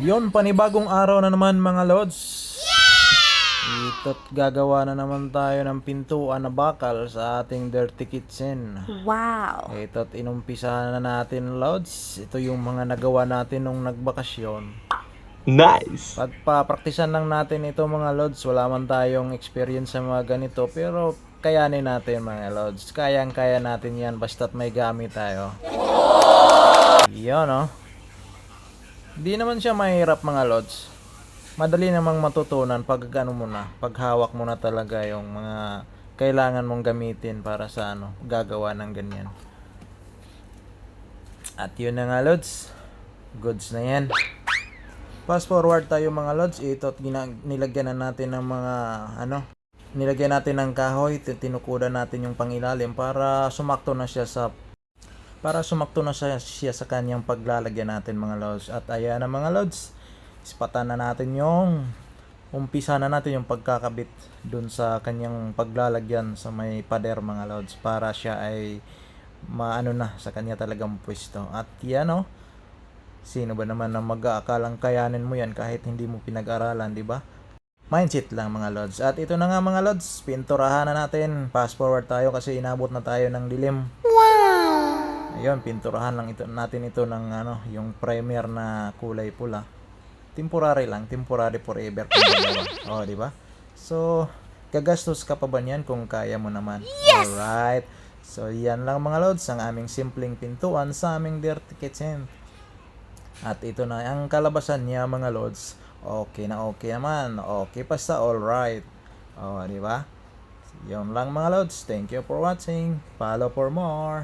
Yon, panibagong araw na naman mga lods. Ito't gagawa na naman tayo ng pintuan na bakal sa ating dirty kitchen. Wow! Ito't inumpisa na natin lods. Ito yung mga nagawa natin nung nagbakasyon. Nice! Pagpapraktisan lang natin ito mga lods. Wala man tayong experience sa mga ganito, pero kayanin natin mga lods. Kayang-kaya natin yan basta't may gamit tayo. Yan oh. Di naman siya mahirap mga lods. Madali namang matutunan pag ano mo na, pag hawak mo na talaga yung mga kailangan mong gamitin para sa gagawa ng ganyan. At yun na nga lods. Goods na yan. Fast forward tayo mga lods. Ito't nilagyan na natin ng mga nilagyan natin ng kahoy, tinukudan natin yung pangilalim para sumakto na siya sa kanyang paglalagyan natin mga lods. At ayan na mga lods, ispatan na natin umpisa na natin yung pagkakabit dun sa kanyang paglalagyan sa may pader mga lods, para siya ay maano na sa kanya talagang pwesto. At yan oh, sino ba naman ang mag-aakalang kayanin mo yan kahit hindi mo pinag-aralan, di ba? Mindset lang mga lods. At ito na nga mga lods, pinturahan na natin. Fast forward tayo kasi inabot na tayo ng dilim. Ayun, pinturahan lang natin ito ng yung primer na kulay pula. Temporary lang, temporary forever kung dalawa. Oh, di ba? So, gagastos ka pa ba niyan kung kaya mo naman? Yes! Alright. So, yan lang mga lods, ang aming simpleng pintuan sa aming dirty kitchen. At ito na ang kalabasan niya mga lods. Okay na okay naman. Okay pa sa alright. Oh, di ba? Yun lang mga lods. Thank you for watching. Follow for more.